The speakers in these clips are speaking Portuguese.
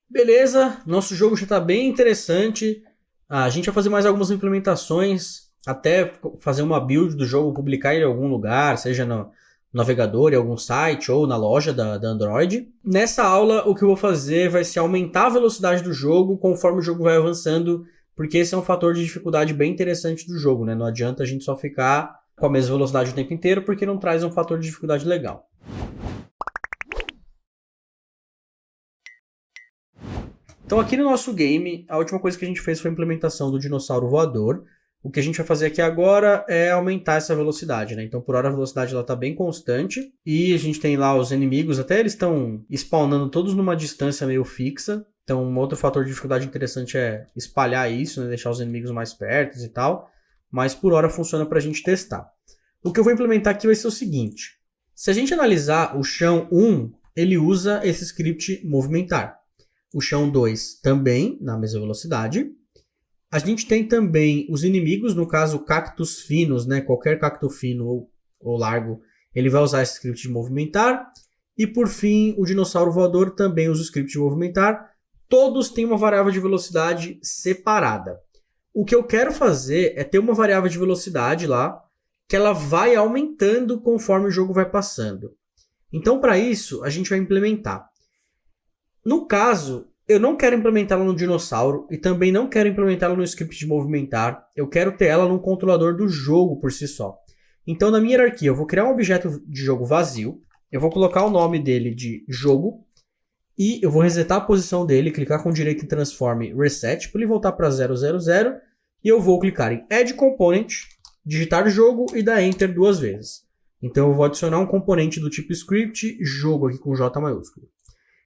Beleza, nosso jogo já está bem interessante. A gente vai fazer mais algumas implementações, até fazer uma build do jogo, publicar ele em algum lugar, seja no navegador, em algum site ou na loja da Android. Nessa aula, o que eu vou fazer vai ser aumentar a velocidade do jogo conforme o jogo vai avançando, porque esse é um fator de dificuldade bem interessante do jogo, né? Não adianta a gente só ficar com a mesma velocidade o tempo inteiro, porque não traz um fator de dificuldade legal. Então aqui no nosso game, a última coisa que a gente fez foi a implementação do dinossauro voador. O que a gente vai fazer aqui agora é aumentar essa velocidade, né? Então por hora a velocidade está bem constante. E a gente tem lá os inimigos, até eles estão spawnando todos numa distância meio fixa. Então um outro fator de dificuldade interessante é espalhar isso, né? Deixar os inimigos mais perto e tal. Mas por hora funciona para a gente testar. O que eu vou implementar aqui vai ser o seguinte. Se a gente analisar o chão 1, ele usa esse script movimentar. O chão 2 também, na mesma velocidade. A gente tem também os inimigos, no caso cactos finos, né? Qualquer cacto fino ou largo, ele vai usar esse script de movimentar. E por fim, o dinossauro voador também usa o script de movimentar. Todos têm uma variável de velocidade separada. O que eu quero fazer é ter uma variável de velocidade lá, que ela vai aumentando conforme o jogo vai passando. Então, para isso, a gente vai implementar. No caso, eu não quero implementá-la no dinossauro e também não quero implementá-la no script de movimentar. Eu quero ter ela no controlador do jogo por si só. Então, na minha hierarquia, eu vou criar um objeto de jogo vazio. Eu vou colocar o nome dele de jogo. E eu vou resetar a posição dele, clicar com direito em Transform Reset para ele voltar para 000. E eu vou clicar em Add Component, digitar jogo e dar Enter 2 vezes. Então eu vou adicionar um componente do tipo script jogo aqui com J maiúsculo.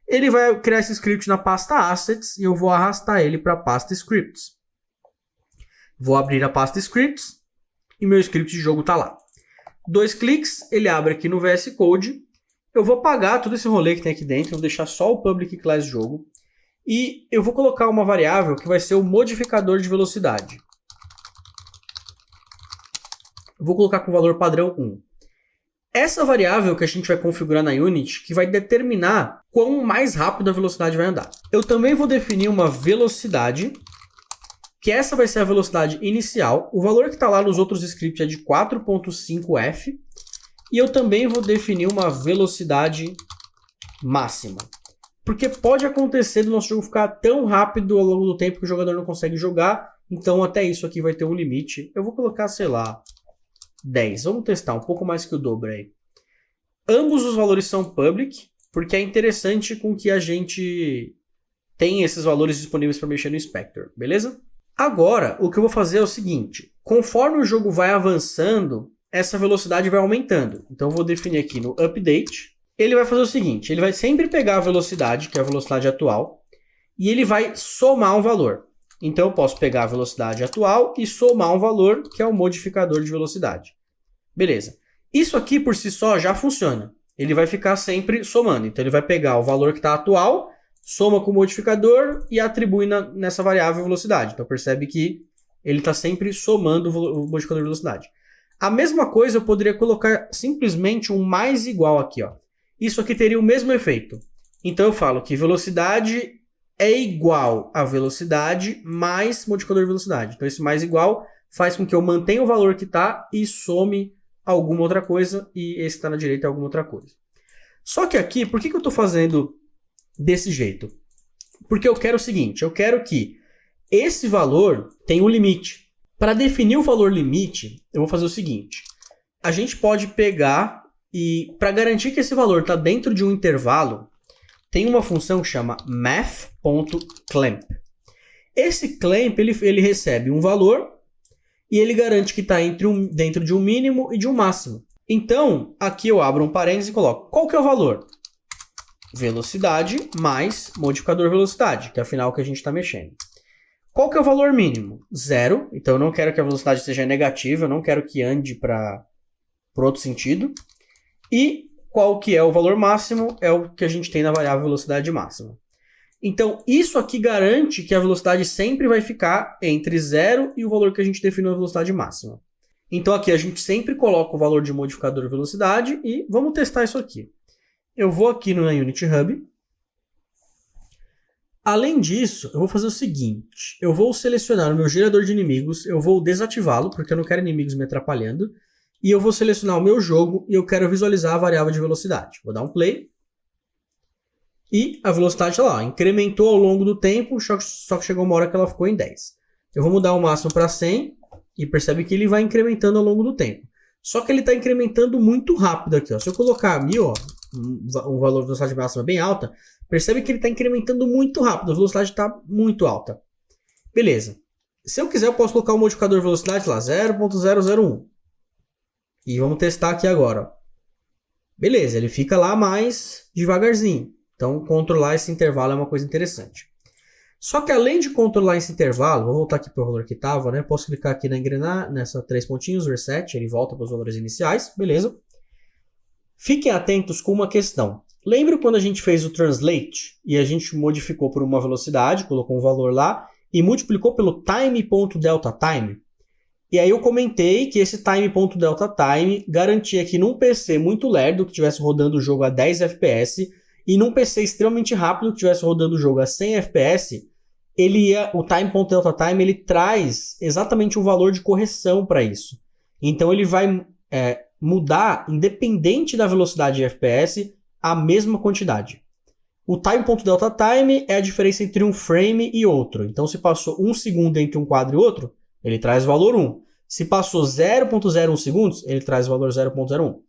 Ele vai criar esse script na pasta Assets e eu vou arrastar ele para a pasta Scripts. Vou abrir a pasta Scripts e meu script de jogo está lá. 2 cliques, ele abre aqui no VS Code. Eu vou apagar todo esse rolê que tem aqui dentro, vou deixar só o public class jogo. E eu vou colocar uma variável que vai ser o modificador de velocidade. Vou colocar com o valor padrão 1. Essa variável que a gente vai configurar na Unity, que vai determinar quão mais rápido a velocidade vai andar. Eu também vou definir uma velocidade, que essa vai ser a velocidade inicial. O valor que está lá nos outros scripts é de 4.5f. E eu também vou definir uma velocidade máxima. Porque pode acontecer do nosso jogo ficar tão rápido ao longo do tempo que o jogador não consegue jogar. Então até isso aqui vai ter um limite. Eu vou colocar, sei lá, 10. Vamos testar um pouco mais que o dobro aí. Ambos os valores são public, porque é interessante com que a gente tenha esses valores disponíveis para mexer no Inspector, beleza? Agora, o que eu vou fazer é o seguinte. Conforme o jogo vai avançando, essa velocidade vai aumentando. Então eu vou definir aqui no update. Ele vai fazer o seguinte, ele vai sempre pegar a velocidade, que é a velocidade atual, e ele vai somar um valor. Então eu posso pegar a velocidade atual e somar um valor, que é o modificador de velocidade. Beleza. Isso aqui por si só já funciona. Ele vai ficar sempre somando. Então ele vai pegar o valor que está atual, soma com o modificador e atribui nessa variável velocidade. Então percebe que ele está sempre somando o modificador de velocidade. A mesma coisa eu poderia colocar simplesmente um mais igual aqui. Ó. Isso aqui teria o mesmo efeito. Então eu falo que velocidade é igual a velocidade mais modificador de velocidade. Então esse mais igual faz com que eu mantenha o valor que está e some alguma outra coisa e esse está na direita é alguma outra coisa. Só que aqui, por que eu estou fazendo desse jeito? Porque eu quero o seguinte, eu quero que esse valor tenha um limite. Para definir o valor limite, eu vou fazer o seguinte. A gente pode pegar e, para garantir que esse valor está dentro de um intervalo, tem uma função que chama math.clamp. Esse clamp ele recebe um valor e ele garante que está dentro de um mínimo e de um máximo. Então, aqui eu abro um parênteses e coloco, qual que é o valor? Velocidade mais modificador velocidade, que é afinal o que a gente está mexendo. Qual que é o valor mínimo? 0. Então eu não quero que a velocidade seja negativa, eu não quero que ande para outro sentido. E qual que é o valor máximo? É o que a gente tem na variável velocidade máxima. Então isso aqui garante que a velocidade sempre vai ficar entre 0 e o valor que a gente definiu na velocidade máxima. Então aqui a gente sempre coloca o valor de modificador de velocidade e vamos testar isso aqui. Eu vou aqui no Unity Hub. Além disso, eu vou fazer o seguinte, eu vou selecionar o meu gerador de inimigos, eu vou desativá-lo, porque eu não quero inimigos me atrapalhando, e eu vou selecionar o meu jogo e eu quero visualizar a variável de velocidade. Vou dar um play. E a velocidade tá lá, ó, incrementou ao longo do tempo, só que chegou uma hora que ela ficou em 10. Eu vou mudar o máximo para 100 e percebe que ele vai incrementando ao longo do tempo. Só que ele está incrementando muito rápido aqui. Ó. Se eu colocar 1000, ó, um valor de velocidade máxima bem alta, percebe que ele está incrementando muito rápido, a velocidade está muito alta. Beleza. Se eu quiser, eu posso colocar o modificador de velocidade lá, 0.001. E vamos testar aqui agora. Ó. Beleza, ele fica lá mais devagarzinho. Então, controlar esse intervalo é uma coisa interessante. Só que além de controlar esse intervalo, vou voltar aqui para o valor que estava, né? Posso clicar aqui na engrenar, nessa 3 pontinhos, reset, ele volta para os valores iniciais, beleza? Fiquem atentos com uma questão. Lembra quando a gente fez o translate e a gente modificou por uma velocidade, colocou um valor lá e multiplicou pelo time.deltaTime? E aí eu comentei que esse time.deltaTime garantia que num PC muito lerdo, que estivesse rodando o jogo a 10 FPS, e num PC extremamente rápido, que estivesse rodando o jogo a 100 FPS, o time.deltaTime ele traz exatamente um valor de correção para isso. Então ele vai mudar, independente da velocidade de FPS, a mesma quantidade. O time.deltaTime é a diferença entre um frame e outro. Então se passou 1 segundo entre um quadro e outro, ele traz o valor 1. Se passou 0.01 segundos, ele traz o valor 0.01.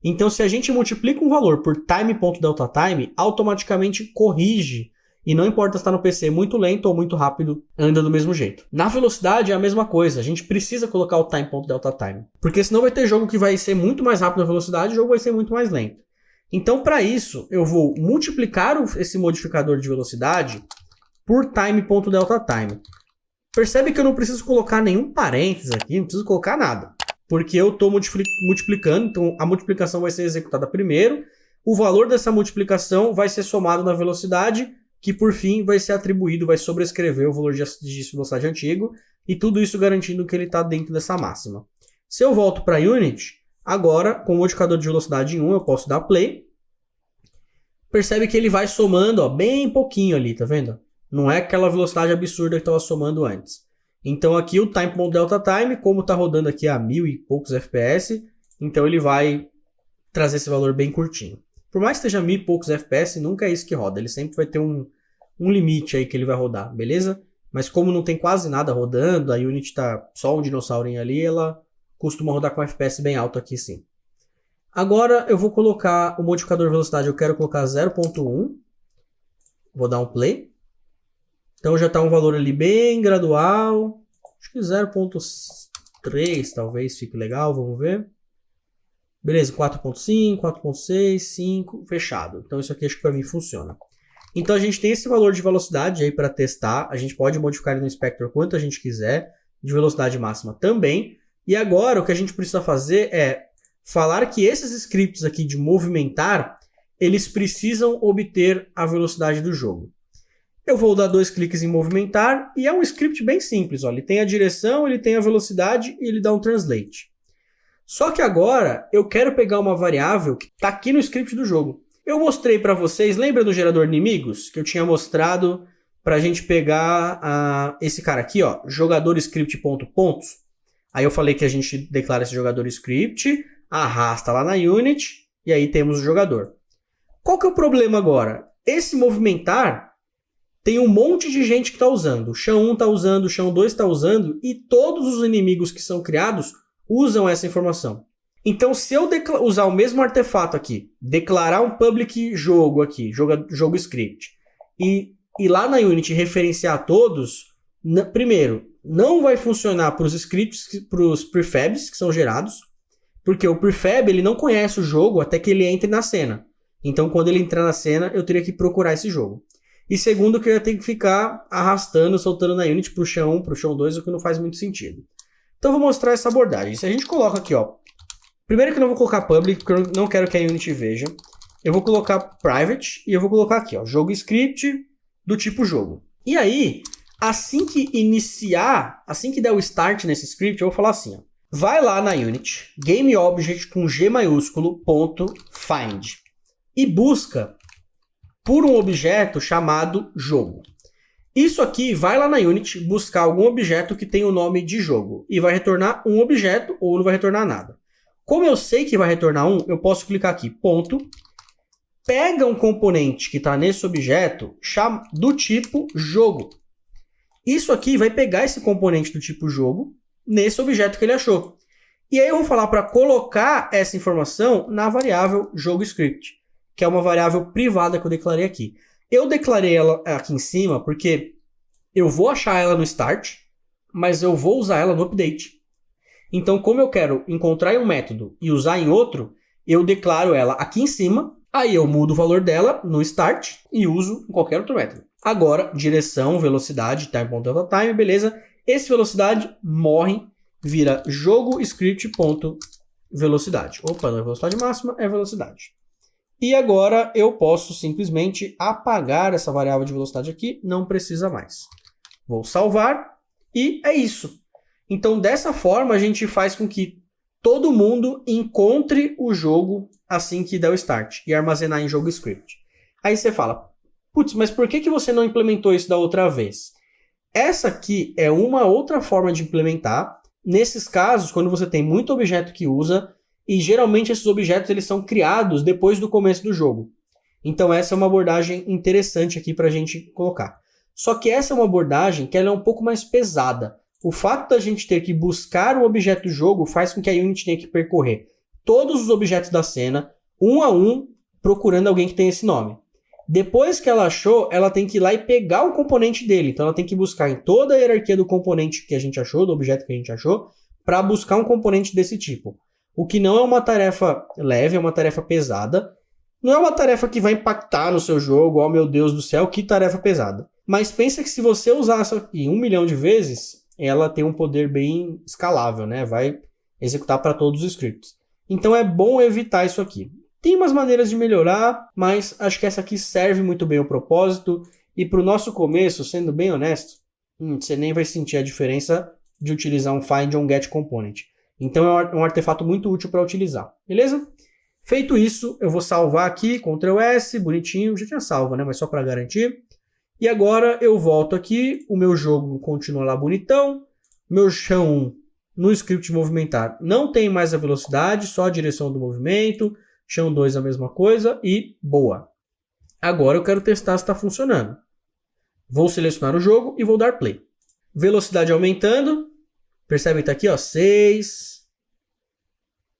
Então, se a gente multiplica um valor por time.deltaTime, automaticamente corrige. E não importa se está no PC muito lento ou muito rápido, anda do mesmo jeito. Na velocidade é a mesma coisa. A gente precisa colocar o time.deltaTime. Porque senão vai ter jogo que vai ser muito mais rápido na velocidade e o jogo vai ser muito mais lento. Então, para isso, eu vou multiplicar esse modificador de velocidade por time.deltaTime. Percebe que eu não preciso colocar nenhum parênteses aqui, não preciso colocar nada. Porque eu estou multiplicando, então a multiplicação vai ser executada primeiro, o valor dessa multiplicação vai ser somado na velocidade, que por fim vai ser atribuído, vai sobrescrever o valor de velocidade antigo, e tudo isso garantindo que ele está dentro dessa máxima. Se eu volto para Unity, agora com o modificador de velocidade em 1 eu posso dar play, percebe que ele vai somando ó, bem pouquinho ali, tá vendo? Não é aquela velocidade absurda que estava somando antes. Então aqui o time.deltaTime, como está rodando aqui a 1000 e poucos FPS, então ele vai trazer esse valor bem curtinho. Por mais que esteja 1000 e poucos FPS, nunca é isso que roda. Ele sempre vai ter um limite aí que ele vai rodar, beleza? Mas como não tem quase nada rodando, a Unity está só um dinossaurinho ali, ela costuma rodar com FPS bem alto aqui sim. Agora eu vou colocar o modificador de velocidade, eu quero colocar 0.1. Vou dar um play. Então já está um valor ali bem gradual. Acho que 0.3 talvez fique legal, vamos ver. Beleza, 4.5, 4.6, 5, fechado. Então isso aqui acho que para mim funciona. Então a gente tem esse valor de velocidade aí para testar. A gente pode modificar ele no inspector quanto a gente quiser. De velocidade máxima também. E agora o que a gente precisa fazer é falar que esses scripts aqui de movimentar, eles precisam obter a velocidade do jogo. Eu vou dar 2 cliques em movimentar e é um script bem simples. Ó. Ele tem a direção, ele tem a velocidade e ele dá um translate. Só que agora eu quero pegar uma variável que está aqui no script do jogo. Eu mostrei para vocês, lembra do gerador de inimigos? Que eu tinha mostrado para a gente pegar esse cara aqui, ó, jogador script.pontos. Aí eu falei que a gente declara esse jogador script, arrasta lá na Unity e aí temos o jogador. Qual que é o problema agora? Esse movimentar tem um monte de gente que está usando. O chão 1 está usando, o chão 2 está usando, e todos os inimigos que são criados usam essa informação. Então, se eu usar o mesmo artefato aqui, declarar um public jogo aqui, jogo script, e lá na Unity referenciar todos, primeiro, não vai funcionar para os scripts, para os prefabs que são gerados, porque o prefab ele não conhece o jogo até que ele entre na cena. Então, quando ele entrar na cena, eu teria que procurar esse jogo. E segundo, que eu ia ter que ficar arrastando, soltando na Unity pro chão 1, pro chão 2, o que não faz muito sentido. Então eu vou mostrar essa abordagem. Se a gente coloca aqui, ó. Primeiro que eu não vou colocar public, porque eu não quero que a Unity veja. Eu vou colocar private e eu vou colocar aqui, ó, jogo script do tipo jogo. E aí, assim que iniciar, assim que der o start nesse script, eu vou falar assim, ó. Vai lá na Unity, GameObject com G maiúsculo, .find. E busca por um objeto chamado jogo. Isso aqui vai lá na Unity buscar algum objeto que tem o nome de jogo e vai retornar um objeto ou não vai retornar nada. Como eu sei que vai retornar um, eu posso clicar aqui, ponto, pega um componente que está nesse objeto do tipo jogo. Isso aqui vai pegar esse componente do tipo jogo nesse objeto que ele achou. E aí eu vou falar para colocar essa informação na variável jogoScript, que é uma variável privada que eu declarei aqui. Eu declarei ela aqui em cima porque eu vou achar ela no start, mas eu vou usar ela no update. Então, como eu quero encontrar em um método e usar em outro, eu declaro ela aqui em cima, aí eu mudo o valor dela no start e uso em qualquer outro método. Agora, direção, velocidade, time.deltaTime, beleza. Esse velocidade morre, vira jogoScript.velocidade. Opa, não é velocidade máxima, é velocidade. E agora eu posso simplesmente apagar essa variável de velocidade aqui, não precisa mais. Vou salvar e é isso. Então, dessa forma, a gente faz com que todo mundo encontre o jogo assim que der o start e armazenar em jogoScript. Aí você fala, putz, mas por que você não implementou isso da outra vez? Essa aqui é uma outra forma de implementar. Nesses casos, quando você tem muito objeto que usa, e geralmente esses objetos eles são criados depois do começo do jogo. Então essa é uma abordagem interessante aqui para a gente colocar. Só que essa é uma abordagem que ela é um pouco mais pesada. O fato da gente ter que buscar um objeto jogo faz com que a Unity tenha que percorrer todos os objetos da cena, um a um, procurando alguém que tem esse nome. Depois que ela achou, ela tem que ir lá e pegar o componente dele. Então ela tem que buscar em toda a hierarquia do componente que a gente achou, do objeto que a gente achou, para buscar um componente desse tipo. O que não é uma tarefa leve, é uma tarefa pesada. Não é uma tarefa que vai impactar no seu jogo, oh meu Deus do céu, que tarefa pesada. Mas pensa que se você usar isso aqui 1 milhão de vezes, ela tem um poder bem escalável, né? Vai executar para todos os scripts. Então é bom evitar isso aqui. Tem umas maneiras de melhorar, mas acho que essa aqui serve muito bem o propósito. E para o nosso começo, sendo bem honesto, você nem vai sentir a diferença de utilizar um find ou um get component. Então é um artefato muito útil para utilizar, beleza? Feito isso, eu vou salvar aqui, Ctrl S, bonitinho, já tinha salvo, né? Mas só para garantir. E agora eu volto aqui, o meu jogo continua lá bonitão, meu chão no script movimentar não tem mais a velocidade, só a direção do movimento, chão 2 a mesma coisa e boa. Agora eu quero testar se está funcionando. Vou selecionar o jogo e vou dar play. Velocidade aumentando. Percebe que está aqui, ó, 6,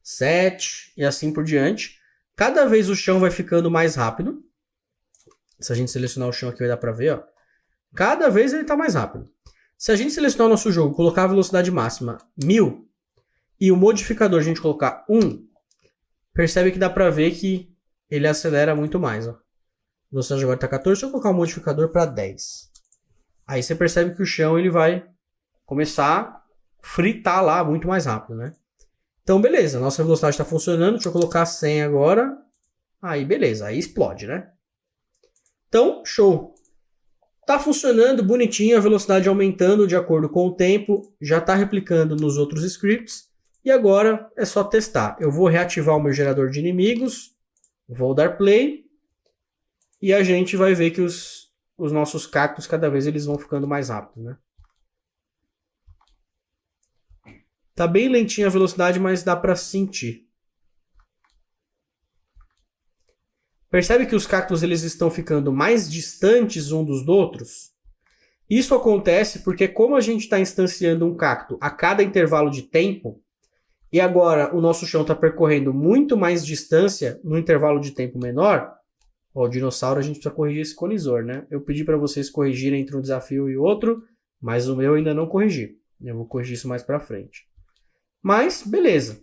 7 e assim por diante. Cada vez o chão vai ficando mais rápido. Se a gente selecionar o chão aqui vai dar para ver, ó. Cada vez ele está mais rápido. Se a gente selecionar o nosso jogo, colocar a velocidade máxima 1000 e o modificador a gente colocar 1, percebe que dá para ver que ele acelera muito mais, ó. A velocidade agora está 14, se eu colocar o modificador para 10. Aí você percebe que o chão ele vai começar fritar lá muito mais rápido, né? Então, beleza, nossa velocidade está funcionando. Deixa eu colocar 100 agora. Aí, beleza, aí explode, né? Então, show. Tá funcionando bonitinho, a velocidade aumentando de acordo com o tempo. Já está replicando nos outros scripts. E agora é só testar. Eu vou reativar o meu gerador de inimigos. Vou dar play. E a gente vai ver que os nossos cactos cada vez eles vão ficando mais rápidos, né? Tá bem lentinha a velocidade, mas dá para sentir. Percebe que os cactos eles estão ficando mais distantes uns dos outros? Isso acontece porque como a gente está instanciando um cacto a cada intervalo de tempo, e agora o nosso chão está percorrendo muito mais distância no intervalo de tempo menor, ó, o dinossauro a gente precisa corrigir esse colisor, né? Eu pedi para vocês corrigirem entre um desafio e outro, mas o meu ainda não corrigi. Eu vou corrigir isso mais para frente. Mas, beleza.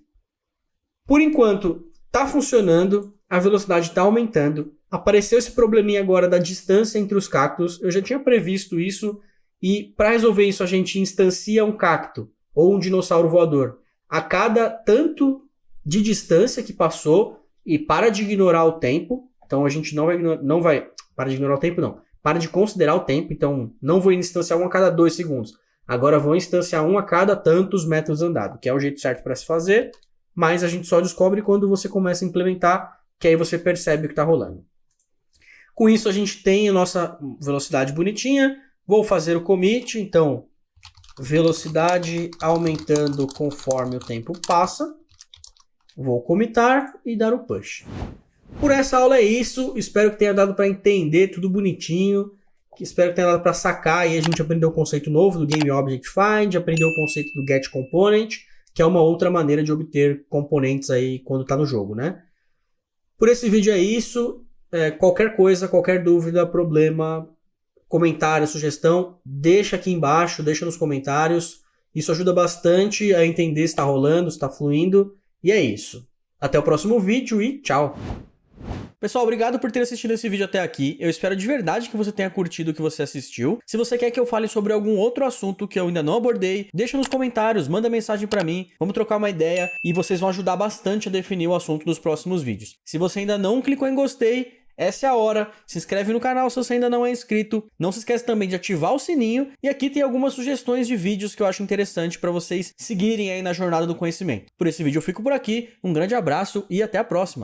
Por enquanto, está funcionando, a velocidade está aumentando. Apareceu esse probleminha agora da distância entre os cactos. Eu já tinha previsto isso e para resolver isso a gente instancia um cacto ou um dinossauro voador a cada tanto de distância que passou e para de ignorar o tempo. Então a gente não vai para de ignorar o tempo, não. Para de considerar o tempo. Então não vou instanciar um a cada 2 segundos. Agora vou instanciar um a cada tantos metros andados, que é o jeito certo para se fazer, mas a gente só descobre quando você começa a implementar, que aí você percebe o que está rolando. Com isso a gente tem a nossa velocidade bonitinha, Vou fazer o commit, então, velocidade aumentando conforme o tempo passa. Vou commitar e dar o push. Por essa aula é isso, espero que tenha dado para entender tudo bonitinho, espero que tenha dado para sacar, e a gente aprendeu o conceito novo do Game Object Find, aprendeu o conceito do Get Component, que é uma outra maneira de obter componentes aí quando está no jogo, né? Por esse vídeo é isso, qualquer coisa, qualquer dúvida, problema, comentário, sugestão, deixa aqui embaixo, deixa nos comentários, isso ajuda bastante a entender se está rolando, se está fluindo, e é isso. Até o próximo vídeo e tchau! Pessoal, obrigado por ter assistido esse vídeo até aqui. Eu espero de verdade que você tenha curtido o que você assistiu. Se você quer que eu fale sobre algum outro assunto que eu ainda não abordei, deixa nos comentários, manda mensagem pra mim, vamos trocar uma ideia e vocês vão ajudar bastante a definir o assunto dos próximos vídeos. Se você ainda não clicou em gostei, essa é a hora, se inscreve no canal se você ainda não é inscrito, não se esquece também de ativar o sininho, e aqui tem algumas sugestões de vídeos que eu acho interessante para vocês seguirem aí na jornada do conhecimento. Por esse vídeo eu fico por aqui, um grande abraço e até a próxima!